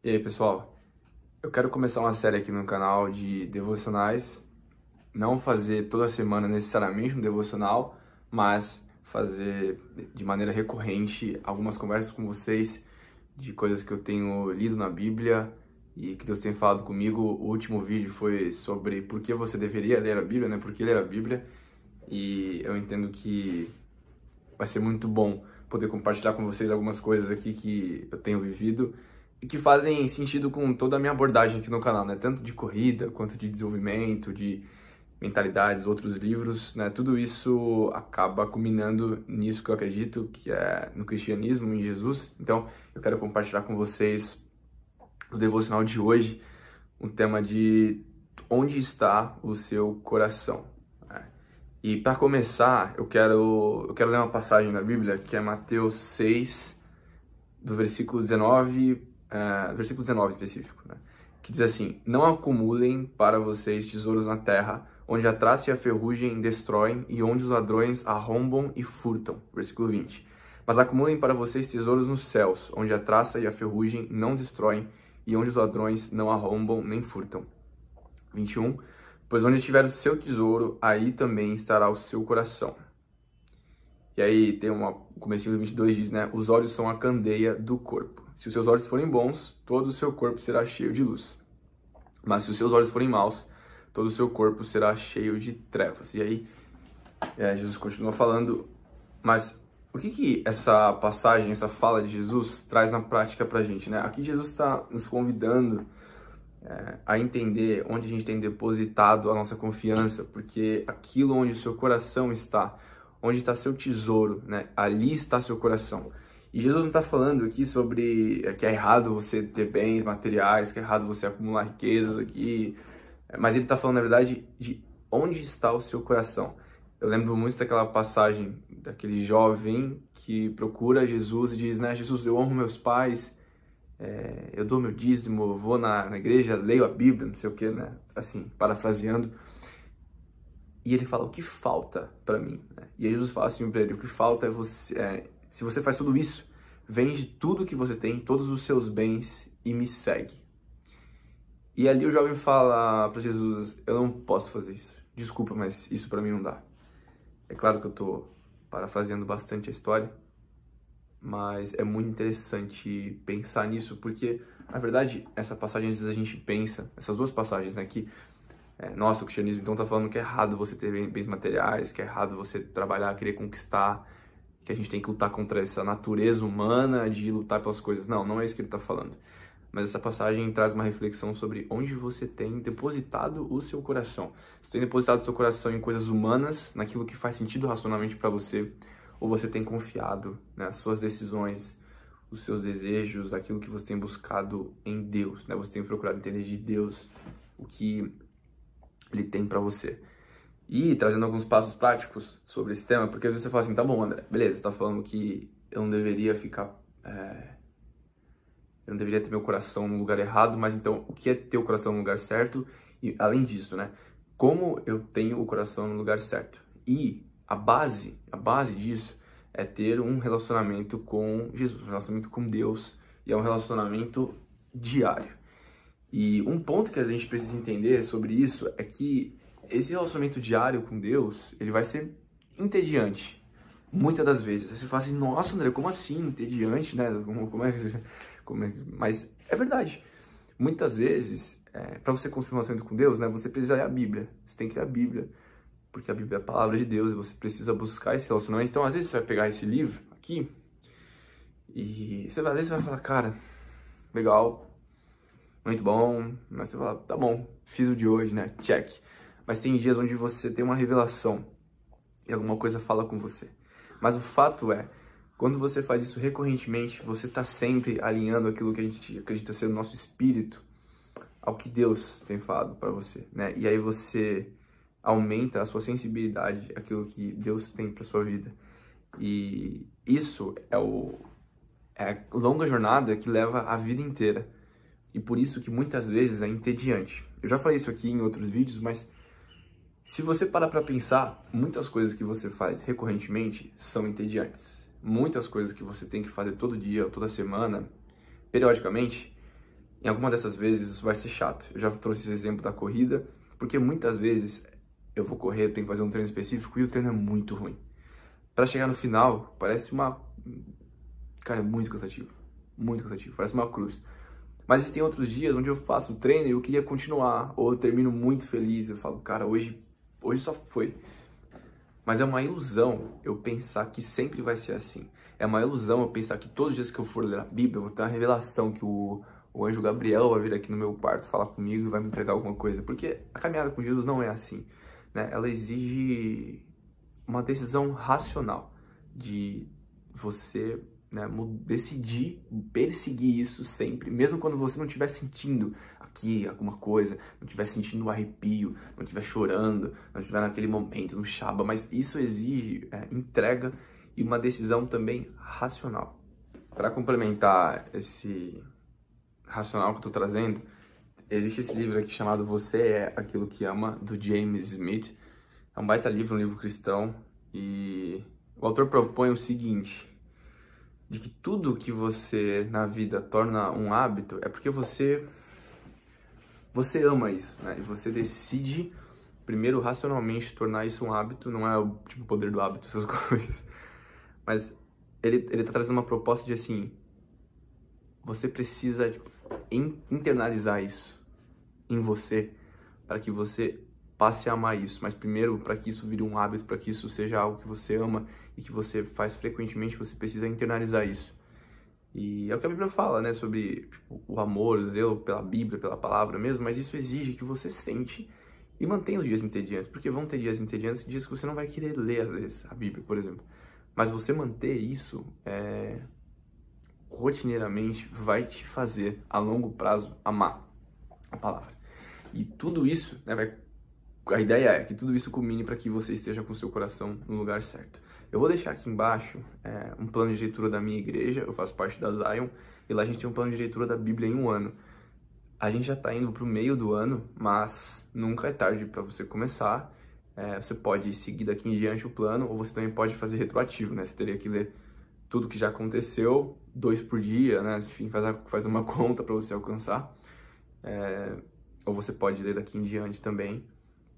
E aí, pessoal? Eu quero começar uma série aqui no canal de devocionais. Não fazer toda semana necessariamente um devocional, mas fazer de maneira recorrente algumas conversas com vocês de coisas que eu tenho lido na Bíblia e que Deus tem falado comigo. O último vídeo foi sobre por que você deveria ler a Bíblia, né? Por que ler a Bíblia. E eu entendo que vai ser muito bom poder compartilhar com vocês algumas coisas aqui que eu tenho vivido e que fazem sentido com toda a minha abordagem aqui no canal, né? Tanto de corrida, quanto de desenvolvimento, de mentalidades, outros livros, né? Tudo isso acaba culminando nisso que eu acredito, que é no cristianismo, em Jesus. Então, eu quero compartilhar com vocês o devocional de hoje, um tema de onde está o seu coração. E para começar, eu quero ler uma passagem na Bíblia que é Mateus 6, do versículo 19, versículo 19 específico, né? Que diz assim: não acumulem para vocês tesouros na terra, onde a traça e a ferrugem destroem e onde os ladrões arrombam e furtam. Versículo 20. Mas acumulem para vocês tesouros nos céus, onde a traça e a ferrugem não destroem e onde os ladrões não arrombam nem furtam. 21. Pois onde estiver o seu tesouro, aí também estará o seu coração. E aí tem o comecinho do 22 diz, né? Os olhos são a candeia do corpo. Se os seus olhos forem bons, todo o seu corpo será cheio de luz. Mas se os seus olhos forem maus, todo o seu corpo será cheio de trevas. E aí Jesus continua falando, mas o que essa passagem, essa fala de Jesus traz na prática pra gente, né? Aqui Jesus está nos convidando a entender onde a gente tem depositado a nossa confiança, porque aquilo onde o seu coração está, onde está seu tesouro, né? Ali está seu coração. E Jesus não está falando aqui sobre que é errado você ter bens materiais, que é errado você acumular riquezas aqui, mas ele está falando, na verdade, de onde está o seu coração. Eu lembro muito daquela passagem daquele jovem que procura Jesus e diz, né? Jesus, eu honro meus pais, eu dou meu dízimo, vou na igreja, leio a Bíblia, não sei o que, né? Assim, parafraseando. E ele fala, o que falta para mim? E aí Jesus fala assim para ele, o que falta é você, se você faz tudo isso, vende tudo que você tem, todos os seus bens e me segue. E ali o jovem fala para Jesus, eu não posso fazer isso. Desculpa, mas isso para mim não dá. É claro que eu tô parafraseando bastante a história, mas é muito interessante pensar nisso, porque, na verdade, essa passagem, às vezes a gente pensa, essas duas passagens, né, que, nossa, o cristianismo então tá falando que é errado você ter bens materiais, que é errado você trabalhar, querer conquistar, que a gente tem que lutar contra essa natureza humana de lutar pelas coisas. Não, não é isso que ele tá falando. Mas essa passagem traz uma reflexão sobre onde você tem depositado o seu coração. Se tem depositado o seu coração em coisas humanas, naquilo que faz sentido racionalmente para você, ou você tem confiado nas suas decisões, os seus desejos, aquilo que você tem buscado em Deus, né? Você tem procurado entender de Deus o que Ele tem para você. E trazendo alguns passos práticos sobre esse tema, porque às vezes você fala assim, tá bom, André, beleza, você tá falando que eu não deveria ficar... eu não deveria ter meu coração no lugar errado, mas então, o que é ter o coração no lugar certo? E além disso, né? Como eu tenho o coração no lugar certo? E a base disso é ter um relacionamento com Jesus, um relacionamento com Deus, e é um relacionamento diário. E um ponto que a gente precisa entender sobre isso é que esse relacionamento diário com Deus, ele vai ser entediante, muitas das vezes. Você fala assim, nossa, André, como assim entediante, né? Mas é verdade. Muitas vezes, para você construir um relacionamento com Deus, né, você precisa ler a Bíblia. Você tem que ler a Bíblia, porque a Bíblia é a palavra de Deus e você precisa buscar esse relacionamento. Então, às vezes, você vai pegar esse livro aqui e às vezes você vai falar, cara, legal, muito bom, mas você fala, tá bom, fiz o de hoje, né, check. Mas tem dias onde você tem uma revelação e alguma coisa fala com você. Mas o fato é, quando você faz isso recorrentemente, você está sempre alinhando aquilo que a gente acredita ser o nosso espírito ao que Deus tem falado para você, né? E aí você aumenta a sua sensibilidade àquilo que Deus tem para sua vida. E isso é a longa jornada que leva a vida inteira. E por isso que muitas vezes é entediante. Eu já falei isso aqui em outros vídeos, mas se você parar para pensar, muitas coisas que você faz recorrentemente são entediantes. Muitas coisas que você tem que fazer todo dia, toda semana, periodicamente, Em alguma dessas vezes isso vai ser chato. Eu já trouxe esse exemplo da corrida, porque muitas vezes eu vou correr, eu tenho que fazer um treino específico e o treino é muito ruim. Para chegar no final, parece uma... Cara, é muito cansativo, parece uma cruz. Mas existem outros dias onde eu faço o treino e eu queria continuar, ou eu termino muito feliz, eu falo, cara, hoje só foi. Mas é uma ilusão eu pensar que sempre vai ser assim. É uma ilusão eu pensar que todos os dias que eu for ler a Bíblia, eu vou ter uma revelação que o anjo Gabriel vai vir aqui no meu quarto falar comigo e vai me entregar alguma coisa. Porque a caminhada com Jesus não é assim, né? Ela exige uma decisão racional de você, né, decidir perseguir isso sempre, mesmo quando você não estiver sentindo aqui alguma coisa, não estiver sentindo um arrepio, não estiver chorando, não estiver naquele momento no Shaba, mas isso exige entrega e uma decisão também racional. Para complementar esse racional que eu estou trazendo, existe esse livro aqui chamado Você é Aquilo que Ama, do James Smith. É um baita livro, um livro cristão, e o autor propõe o seguinte, de que tudo que você na vida torna um hábito é porque você ama isso, né? E você decide primeiro racionalmente tornar isso um hábito, não é o tipo poder do hábito, essas coisas. Mas ele tá trazendo uma proposta de assim, você precisa internalizar isso em você para que você passe a amar isso, mas primeiro, para que isso vire um hábito, para que isso seja algo que você ama e que você faz frequentemente, você precisa internalizar isso. E é o que a Bíblia fala, né, sobre o amor, o zelo pela Bíblia, pela palavra mesmo, mas isso exige que você sente e mantenha os dias entediantes, porque vão ter dias entediantes, dias que você não vai querer ler, às vezes, a Bíblia, por exemplo. Mas você manter isso rotineiramente vai te fazer, a longo prazo, amar a palavra. E tudo isso, né, a ideia é que tudo isso culmine para que você esteja com o seu coração no lugar certo. Eu vou deixar aqui embaixo um plano de leitura da minha igreja, eu faço parte da Zion, e lá a gente tem um plano de leitura da Bíblia em um ano. A gente já está indo para o meio do ano, mas nunca é tarde para você começar. Você pode seguir daqui em diante o plano, ou você também pode fazer retroativo, né? Você teria que ler tudo que já aconteceu, 2 por dia, né? Enfim, faz uma conta para você alcançar. Ou você pode ler daqui em diante também.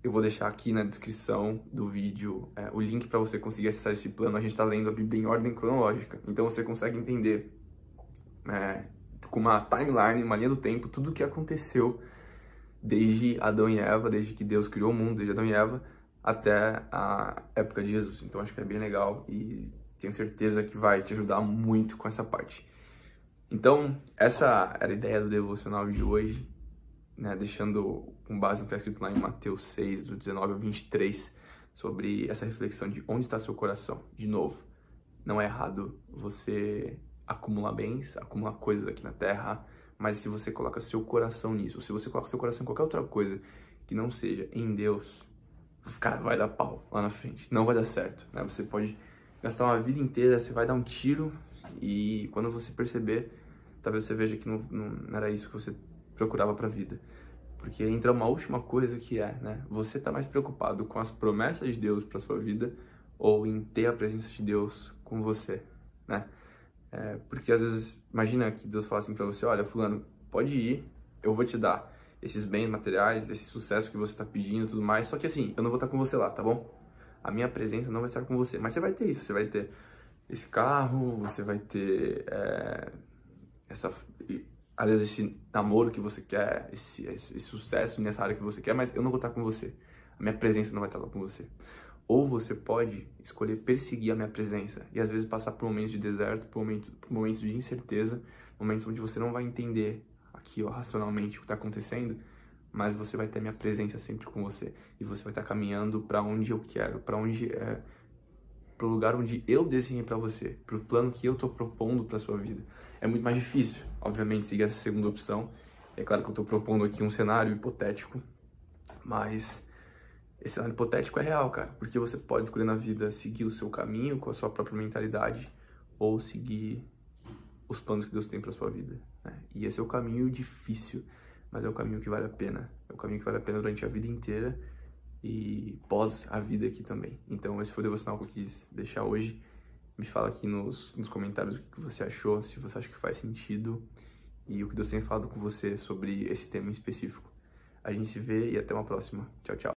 Eu vou deixar aqui na descrição do vídeo o link para você conseguir acessar esse plano. A gente está lendo a Bíblia em ordem cronológica, então você consegue entender com uma timeline, uma linha do tempo, tudo o que aconteceu desde Adão e Eva, desde que Deus criou o mundo, desde Adão e Eva, até a época de Jesus. Então acho que é bem legal e tenho certeza que vai te ajudar muito com essa parte. Então, essa era a ideia do devocional de hoje, né, deixando com base no que está escrito lá em Mateus 6, do 19 ao 23, sobre essa reflexão de onde está seu coração. De novo, não é errado você acumular bens, acumular coisas aqui na terra, mas se você coloca seu coração nisso, ou se você coloca seu coração em qualquer outra coisa que não seja em Deus, cara, vai dar pau lá na frente, não vai dar certo, né? Você pode gastar uma vida inteira, você vai dar um tiro e quando você perceber, talvez você veja que não era isso que você procurava para a vida. Porque entra uma última coisa que né? Você tá mais preocupado com as promessas de Deus para sua vida ou em ter a presença de Deus com você, né? Porque às vezes, imagina que Deus fala assim para você, olha, fulano, pode ir, eu vou te dar esses bens materiais, esse sucesso que você está pedindo e tudo mais, só que assim, eu não vou estar com você lá, tá bom? A minha presença não vai estar com você, mas você vai ter isso, você vai ter esse carro, você vai ter às vezes esse namoro que você quer, esse sucesso nessa área que você quer, mas eu não vou estar com você. A minha presença não vai estar lá com você. Ou você pode escolher perseguir a minha presença e às vezes passar por momentos de deserto, por momentos de incerteza, momentos onde você não vai entender aqui, ó, racionalmente o que está acontecendo, mas você vai ter a minha presença sempre com você e você vai estar caminhando para onde eu quero, para o lugar onde eu desenhei para você, para o plano que eu estou propondo para sua vida. É muito mais difícil, obviamente, seguir essa segunda opção. É claro que eu estou propondo aqui um cenário hipotético, mas esse cenário hipotético é real, cara, porque você pode escolher na vida seguir o seu caminho com a sua própria mentalidade ou seguir os planos que Deus tem para sua vida, né? E esse é o caminho difícil, mas é o caminho que vale a pena. É o caminho que vale a pena durante a vida inteira e pós a vida aqui também. Então esse foi o devocional que eu quis deixar hoje. Me fala aqui nos comentários o que você achou, se você acha que faz sentido. e o que Deus tem falado com você sobre esse tema em específico. A gente se vê e até uma próxima. Tchau, tchau.